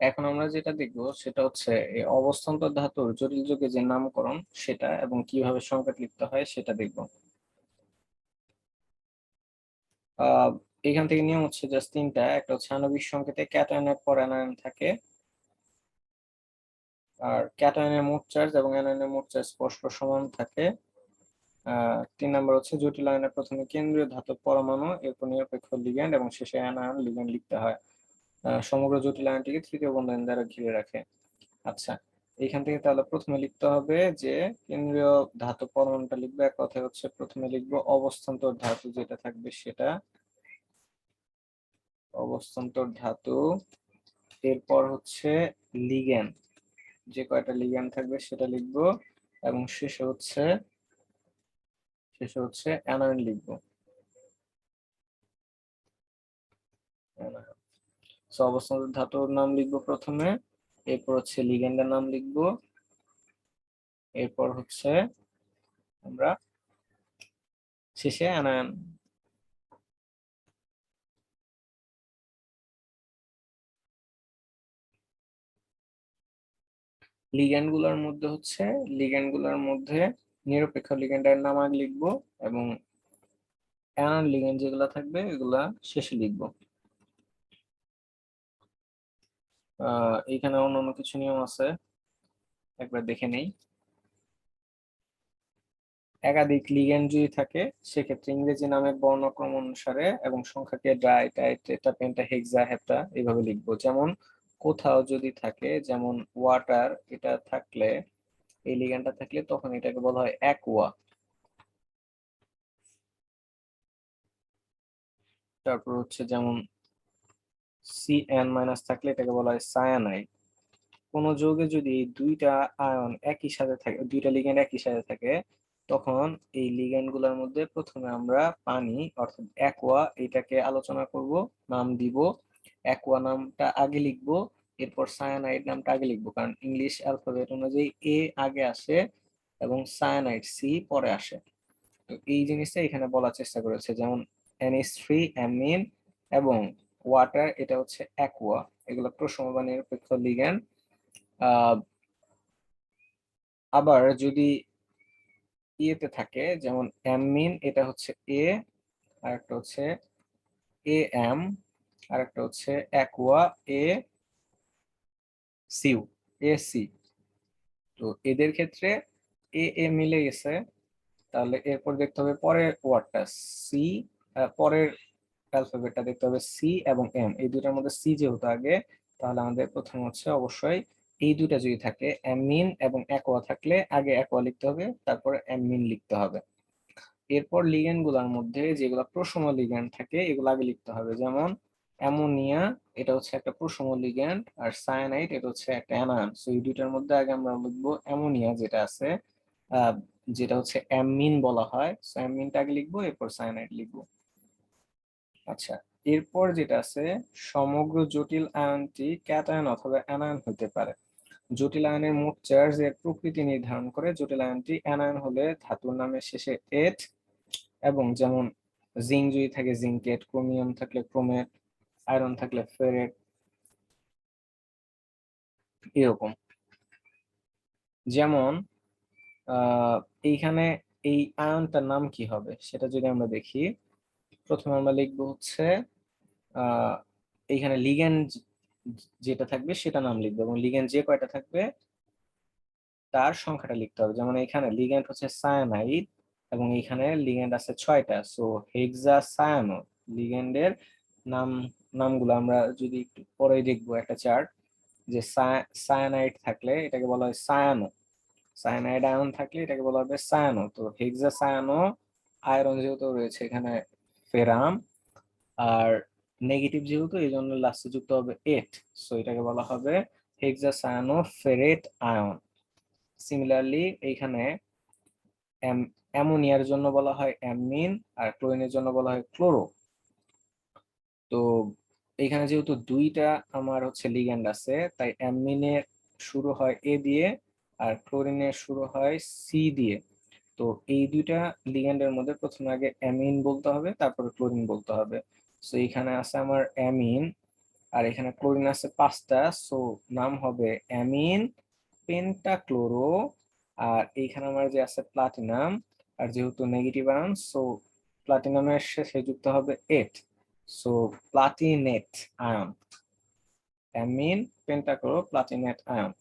এখন আমরা যেটা দেখবো সেটা হচ্ছে এই অবস্থান্তর ধাতুর জটিল যৌগে যে নামকরণ সেটা এবং কিভাবে সংকেত লিখতে হয় সেটা দেখবো। আহ এখান থেকে নিয়ম হচ্ছে জাস্ট তিনটা। একটা হচ্ছে আণবিক সংকেতে ক্যাটায়নের পর অ্যানায়ন থাকে, আর ক্যাটায়নের মোট চার্জ এবং অ্যানায়নের মোট চার্জ পরস্পর সমান থাকে। 3 নম্বর হচ্ছে জটিল আয়নের প্রথমে কেন্দ্রীয় ধাতব পরমাণু, এরপর নিরপেক্ষ লিগ্যান্ড এবং শেষে অ্যানায়ন লিগ্যান্ড লিখতে হয়। সমগ্র জটিল আয়নটিকে তৃতীয় বন্ধন দ্বারা ঘিরে রাখে। আচ্ছা, এখান থেকে তাহলে প্রথমে লিখতে হবে যে কেন্দ্রীয় ধাতব পরমাণুটা লিখবো। এক কথায় হচ্ছে প্রথমে লিখবো অবস্থান্তর ধাতু যেটা থাকবে সেটা, অবস্থান্তর ধাতু। এরপর হচ্ছে লিগ্যান্ড, যে কয়টা লিগ্যান্ড থাকবে সেটা লিখবো। এবং শেষে হচ্ছে অ্যানায়ন লিখবো। সো অবস্থানগত ধাতুর নাম লিখবো প্রথমে, এরপর হচ্ছে লিগ্যান্ডের নাম লিখবো, এরপর হচ্ছে আমরা শেষে অ্যানায়ন। লিগ্যান্ড গুলোর মধ্যে নিরপেক্ষ লিগ্যান্ডের নাম আগে লিখবো এবং অ্যানায়ন লিগ্যান্ড যেগুলো থাকবে এগুলা শেষে লিখবো। এখানে অন্যান্য কিছু নিয়ম আছে, একবার দেখে নেই। একাধিক লিগ্যান্ড যদি থাকে সেক্ষেত্রে ইংরেজি নামের বর্ণক্রম অনুসারে এবং সংখ্যাকে ডাই টাই টেট্রা পেন্টা হেক্সা হেপ্টা এইভাবে লিখবো। যেমন কোথাও যদি থাকে, যেমন ওয়াটার, এটা থাকলে, এই লিগ্যান্ডটা থাকলে তখন এটাকে বলা হয় অ্যাকুয়া। তারপর হচ্ছে যেমন CN মাইনাস থাকলে এটাকে বলা হয় সায়ানাইড। কোন যৌগে যদি এই দুইটা আয়ন একই সাথে থাকে, দুইটা লিগ্যান্ড একই সাথে থাকে, তখন এই লিগ্যান্ড গুলোর মধ্যে প্রথমে আমরা পানি অর্থাৎ অ্যাকোয়া এটাকে আলোচনা করব, নাম দিব। অ্যাকোয়া নামটা আগে লিখবো, এরপর সায়ানাইড নামটা আগে লিখবো, কারণ ইংলিশ অ্যালফাবেট অনুযায়ী এ আগে আসে এবং সায়ানাইড সি পরে আসে। তো এই জিনিসটা এখানে বলার চেষ্টা করেছে, যেমন NH3 অ্যামিন এবং ওয়াটার এটা হচ্ছে অ্যাকোয়া, এগুলো প্রশম বা নিরপেক্ষ লিগ্যান্ড। আবার যদি ইয়েতে থাকে, যেমন অ্যামিন এটা হচ্ছে এ, আর একটা হচ্ছে AM, আর একটা হচ্ছে অ্যাকোয়া এ সিউ, AC। তো এদের ক্ষেত্রে এ মিলে গেছে, তাহলে এরপর দেখতে হবে পরের ওয়ার্ডটা সি, পরের অ্যালফাবেটটা দেখতে হবে সি এবং এম, এই দুটার মধ্যে সি যেহেতু আগে, তাহলে আমাদের প্রথম হচ্ছে অবশ্যই এই দুটা যদি থাকে অ্যামিন এবং অ্যাকোয়া থাকলে আগে অ্যাকোয়া লিখতে হবে, তারপরে অ্যামিন লিখতে হবে। এরপর লিগ্যান্ড গুলার মধ্যে যেগুলো প্রশম লিগ্যান্ড থাকে এগুলো আগে লিখতে হবে, যেমন অ্যামোনিয়া এটা হচ্ছে একটা প্রশম লিগ্যান্ড, আর সায়ানাইড এটা হচ্ছে একটা অ্যানায়ন। সো এই দুইটার মধ্যে আগে আমরা লিখবো অ্যামোনিয়া, যেটা আছে আহ, যেটা হচ্ছে অ্যামিন বলা হয়, সো অ্যামিনটা আগে লিখবো, এরপর সায়ানাইড লিখবো। আচ্ছা, এরপর যেটা আছে, সমগ্র জটিল আয়নটি ক্যাটায়ন অথবা অ্যানায়ন হতে পারে। জটিল আয়নের মোট চার্জ এর প্রকৃতি নির্ধারণ করে। জটিল আয়নটি অ্যানায়ন হলে ধাতুর নামের শেষে এট, এবং যেমন জিঙ্ক যদি থাকে জিঙ্কেট, ক্রোমিয়াম থাকলে ক্রোমেট, আয়রন থাকলে ফেরেট, এরকম। যেমন আহ এইখানে এই আয়নটার নাম কি হবে সেটা যদি আমরা দেখি, প্রথমে আমরা লিখবো হচ্ছে আহ এইখানে লিগ্যান্ড যেটা থাকবে সেটা নাম লিখবো, এবং লিগ্যান্ড যে কয়টা থাকবে তার সংখ্যাটা লিখতে হবে। যেমন এখানে লিগ্যান্ড হচ্ছে সায়ানাইড এবং এখানে লিগ্যান্ড আছে 6টা, সো হেক্সা সায়ানো। লিগ্যান্ডের নাম, নামগুলো আমরা যদি একটু পরে দেখবো একটা চার্ট, যে সায়ানাইড থাকলে এটাকে বলা হয় সায়ানো, সায়ানাইড আয়ন থাকলে এটাকে বলা হবে সায়ানো। তো হেক্সা সায়ানো আয়রন যেহেতু রয়েছে এখানে ফেরাম, আর নেগেটিভ যেহেতু এই জন্য লাস্টে যুক্ত হবে এট, সো এটাকে বলা হবে হেক্সা সায়ানো ফেরেট আয়ন। সিমিলারলি এইখানে অ্যামোনিয়ার জন্য বলা হয় অ্যামিন, আর ক্লোরিনের জন্য বলা হয় ক্লোরো। তো এখানে যেহেতু দুইটা আমার হচ্ছে লিগ্যান্ড আছে, তাই অ্যামিনের শুরু হয় এ দিয়ে আর ক্লোরিনের শুরু হয় সি দিয়ে। তো এই দুইটা লিগ্যান্ডের মধ্যে প্রথমে আগে অ্যামিন বলতে হবে, তারপরে ক্লোরিন বলতে হবে। সো এখানে আছে আমার অ্যামিন, আর এখানে ক্লোরিন আছে 5টা, সো নাম হবে অ্যামিন পেন্টাক্লোরো। আর এইখানে আমার যে আছে প্লাটিনাম, আর যেহেতু নেগেটিভ আয়ন, সো প্লাটিনামের শেষে যুক্ত হবে ate, so platinate ion, ammine pentachloro platinate ion.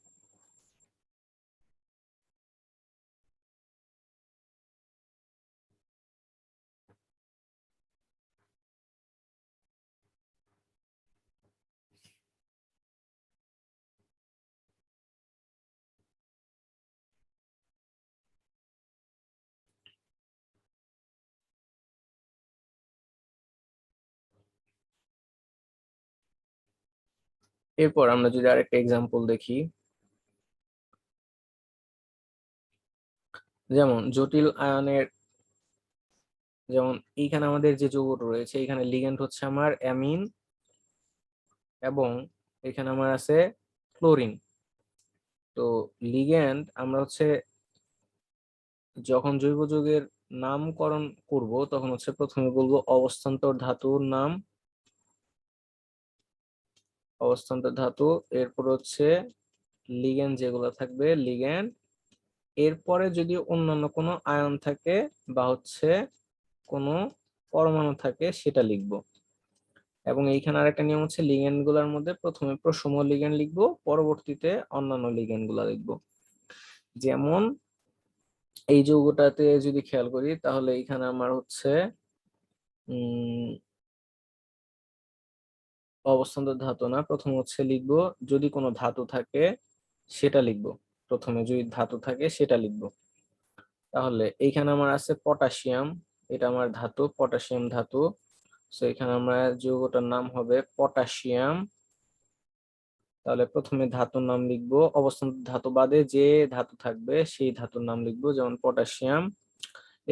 এরপর আমরা যদি আরেকটা এক্সাম্পল দেখি, যেমন জটিল আয়নের, যেমন এইখানে আমাদের যে যৌগটা রয়েছে এখানে লিগ্যান্ড হচ্ছে আমার অ্যামিন এবং এখানে আমার আছে ক্লোরিন। তো লিগ্যান্ড আমরা হচ্ছে যখন জৈব যৌগের নামকরণ করব তখন হচ্ছে প্রথমে বলবো অবস্থান্তর ধাতুর নাম, অবস্থান্তর ধাতু, এরপর হচ্ছে লিগ্যান্ড যেগুলো থাকবে লিগ্যান্ড, এরপরে যদি অন্যান্য কোনো আয়ন থাকে বা হচ্ছে কোনো পরমাণু থাকে সেটা লিখব। এবং এইখানে আরেকটা নিয়ম হচ্ছে লিগ্যান্ড গুলার মধ্যে প্রথমে প্রসম লিগ্যান্ড লিখবো, পরবর্তীতে অন্যান্য লিগ্যান্ড গুলা লিখবো। যেমন এই যৌগটাতে যদি খেয়াল করি তাহলে এখানে আমার হচ্ছে উম অবস্থান্তর ধাতু না, প্রথম হচ্ছে লিখবো যদি কোনো ধাতু থাকে সেটা লিখবো, প্রথমে যদি ধাতু থাকে সেটা লিখবো। তাহলে এইখানে আমার আছে পটাশিয়াম, এটা আমার ধাতু, পটাশিয়াম ধাতু। তো এখানে আমরা যৌগটার নাম হবে পটাশিয়াম। তাহলে প্রথমে ধাতুর নাম লিখবো, অবস্থান ধাতু বাদে যে ধাতু থাকবে সেই ধাতুর নাম লিখবো, যেমন পটাশিয়াম।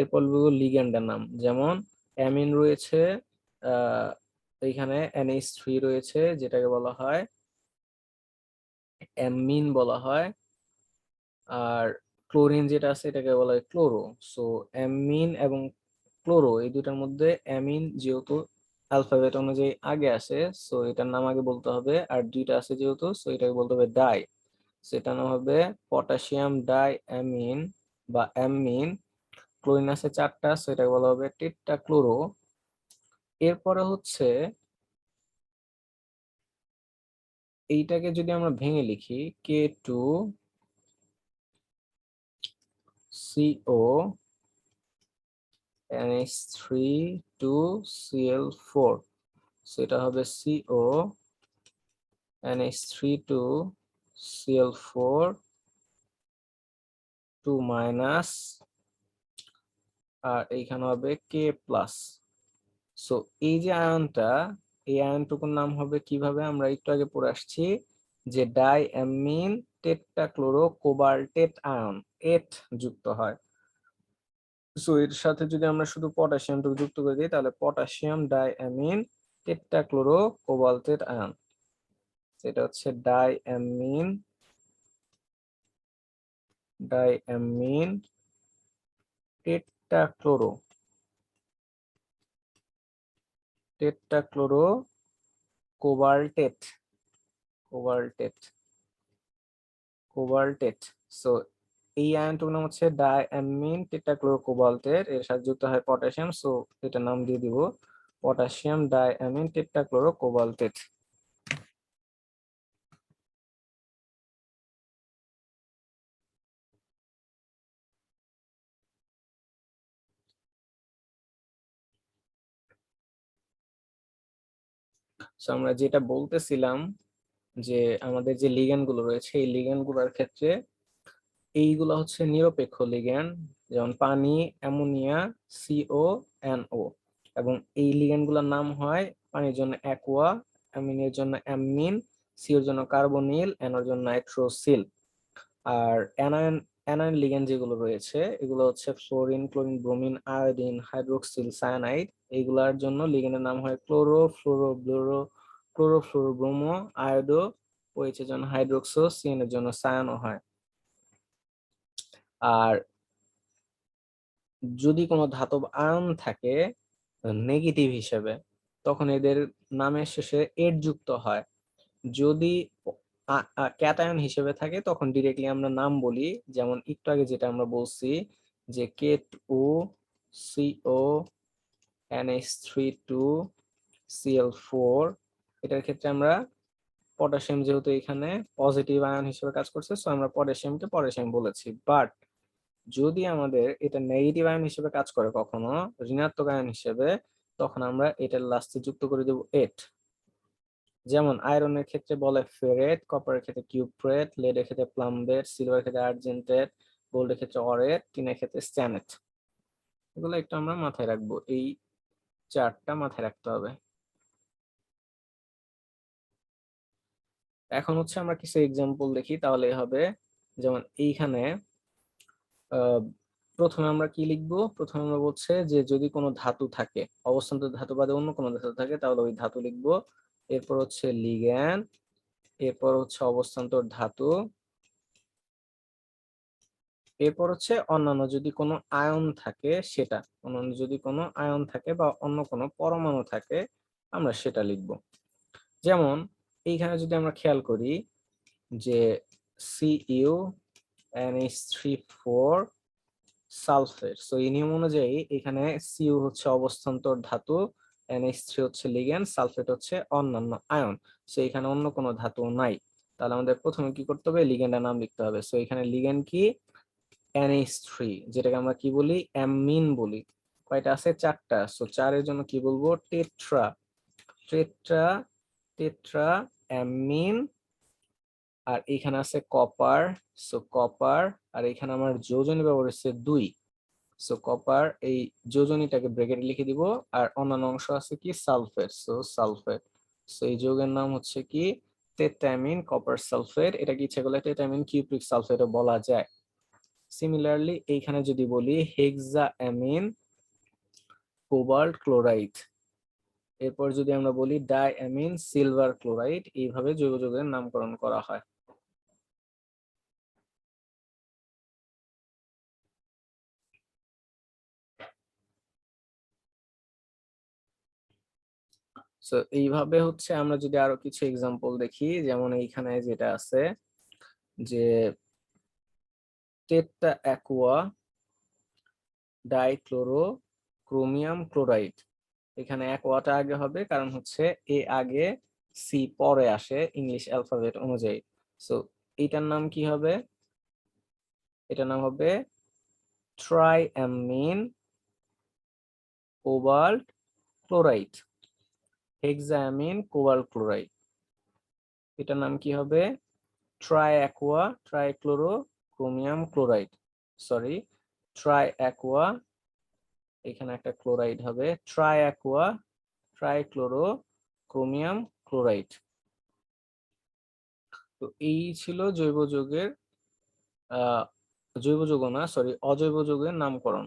এরপর লিখবো লিগ্যান্ডের নাম, যেমন অ্যামিন রয়েছে, আহ এইখানে NH3 রয়েছে যেটাকে বলা হয় অ্যামিন বলা হয়। আর ক্লোরিন যেটা আছে এটাকে বলা হয় ক্লোরো। সো অ্যামিন এবং ক্লোরো এই দুটার মধ্যে অ্যামিন যেহেতু অ্যালফাবেট অনুযায়ী আগে আসে, সো এটার নাম আগে বলতে হবে। আর দুইটা আছে যেহেতু, সো এটাকে বলতে হবে ডাই, সেটা নাম হবে পটাশিয়াম ডাই অ্যামিন বা অ্যামিন। ক্লোরিন আছে চারটা, সো এটাকে বলা হবে টেট্রাক্লোরো। এরপরে হচ্ছে এইটাকে যদি আমরা ভেঙে লিখি K2CO NH3 2Cl4, সেটা হবে CO NH3 2Cl4 2 মাইনাস, আর এইখানে হবে K+। সো এই যে আয়নটা, এই আয়নটুকুর নাম হবে কিভাবে, আমরা একটু আগে পড়ে আসছি যে ডাই অ্যামিন টেট্রাক্লোরো কোবাল্টেট আয়ন, এট যুক্ত হয়। সো এর সাথে যদি আমরা শুধু পটাশিয়ামটুকু যুক্ত করে দিই তাহলে পটাশিয়াম ডাই অ্যামিন টেট্রাক্লোরো কোবাল্টেট আয়ন, সেটা হচ্ছে ডাই অ্যামিন টেট্রাক্লোরো টেট্রাক্লোরো কোবাল্টেট কোবাল্টেট কোবাল্টেট। সো এই আয়নটুকুর নাম হচ্ছে ডাইঅ্যামিন টেট্রাক্লোরোকোবাল্টেট, এর সাথে যুক্ত হয় পটাশিয়াম, সো এটা নাম দিয়ে দিব পটাশিয়াম ডাইঅ্যামিন টেট্রাক্লোরোকোবাল্টেট। সো আমরা যেটা বলতেছিলাম যে আমাদের যে লিগ্যান্ড গুলো রয়েছে এই লিগ্যান্ড গুলোর ক্ষেত্রে এইগুলো হচ্ছে নিরপেক্ষ লিগ্যান্ড, যেমন পানি, অ্যামোনিয়া, CONO। এবং এই লিগ্যান্ড গুলোর নাম হয় পানির জন্য অ্যাকোয়া, অ্যামিনের জন্য অ্যামিন, সিওর জন্য কার্বনিল, এনোর জন্য নাইট্রোসিল। আর অ্যানায়ন অ্যানায়ন লিগ্যান্ড যেগুলো রয়েছে এগুলো হচ্ছে fluorine, chlorine, bromine, iodine, hydroxyl, cyanide. এইগুলার জন্য লিগ্যান্ডের নাম হয় chloro, fluoro, bromo, chloro, fluoro, bromo, iodo, OH এর জন্য হাইড্রোক্সো, CN এর জন্য সায়ানো হয়। আর যদি কোনো ধাতব আয়ন থাকে নেগেটিভ হিসেবে তখন এদের নামের শেষে এর যুক্ত হয়। যদি ক্যাটায়ন হিসেবে থাকে তখন ডিরেক্টলি আমরা নাম বলি, যেমন একটু আগে যেটা আমরা বলছি যে K2CO NH3 2Cl4, এটার ক্ষেত্রে আমরা পটাশিয়াম যেহেতু এখানে পজিটিভ আয়ন হিসেবে কাজ করছে, সো আমরা পটাশিয়ামকে পটাশিয়াম বলেছি। বাট যদি আমাদের এটা নেগেটিভ আয়ন হিসেবে কাজ করে কখনো, ঋণাত্মক আয়ন হিসেবে, তখন আমরা এটার লাস্টে যুক্ত করে দেব এট। যেমন আয়রনের ক্ষেত্রে বলে ফেরেট, কপারের ক্ষেত্রে কিউপ্রেট, লেডের ক্ষেত্রে প্লাম্বেট, সিলভারের ক্ষেত্রে আর্জেন্টেট, গোল্ডের ক্ষেত্রে অরেট, টিনের ক্ষেত্রে স্ট্যানেট। এগুলো একটু আমরা মাথায় রাখবো, এই চারটা মাথায় রাখতে হবে। এখন হচ্ছে আমরা কিছু এক্সাম্পল দেখি তাহলে হবে। যেমন এইখানে প্রথমে আমরা কি লিখবো, প্রথমে আমরা বলছে যে যদি কোনো ধাতু থাকে, অবস্থান্তর ধাতু বাদে অন্য কোনো ধাতু থাকে তাহলে ওই ধাতু লিখবো। এরপর হচ্ছে লিগ্যান্ড, এরপর হচ্ছে অবস্থান্তর ধাতু, এরপর হচ্ছে অন্যান্য যদি কোনো আয়ন থাকে সেটা, অন্যান্য যদি কোনো আয়ন থাকে বা অন্য কোনো পরমাণু থাকে আমরা সেটা লিখব। যেমন এইখানে যদি আমরা খেয়াল করি যে Cu NH3 4 সালফেট, সো এই নিয়ম অনুযায়ী এখানে Cu হচ্ছে অবস্থান্তর ধাতু, NH3 হচ্ছে লিগ্যান্ড, সালফেট হচ্ছে অন্যান্য আয়ন। সো এখানে অন্য কোনো ধাতু নাই, তাহলে আমাদের প্রথমে কি করতে হবে, লিগ্যান্ডের নাম লিখতে হবে। সো এখানে লিগ্যান্ড কি, NH3, যেটাকে আমরা কি বলি, অ্যামিন বলি। কয়টা আছে, 4টা। সো 4-এর জন্য কি বলবো, টেট্রা, টেট্রা, টেট্রা অ্যামিন। আর এখানে আছে কপার, সো কপার। আর এখানে আমার যোজনী ব্যবহার হচ্ছে 2, সো কপার, এই যোজনীটাকে ব্র্যাকেটে লিখে দিব। আর অন্যান্য অংশ আছে কি, সালফেট, সো সালফেট। সো এই যৌগের নাম হচ্ছে কি, টেট্রামিন কপার সালফেট। এটা কি ইচ্ছা করলে টেট্রামিন কিউপ্রিক সালফেটও বলা যায়। সিমিলারলি এইখানে যদি বলি হেক্সাঅ্যামিন কোবাল্ট ক্লোরাইড, এরপর যদি আমরা বলি ডাইঅ্যামিন সিলভার ক্লোরাইড, এইভাবে জৈব যৌগের নামকরণ করা হয়। সো এইভাবে হচ্ছে আমরা যদি আরো কিছু এক্সাম্পল দেখি, যেমন এইখানে যেটা আছে যে tetra Aqua dichloro chromium chloride, এখানে অ্যাকুয়াটা আগে হবে কারণ হচ্ছে এ আগে সি পরে আসে ইংলিশ অ্যালফাবেট অনুযায়ী। সো এটার নাম কি হবে, এটার নাম হবে triammine cobalt chloride, hexaammine cobalt chloride. এটার নাম কি হবে, triaqua trichloro chromium chloride, sorry triaqua, এখানে একটা ক্লোরাইড হবে, ট্রাইঅ্যাকুয়া ট্রাইক্লোরো ক্রোমিয়াম ক্লোরাইড। তো এই ছিল জৈব যৌগের জৈব যৌগ না, সরি অজৈব যৌগের নামকরণ।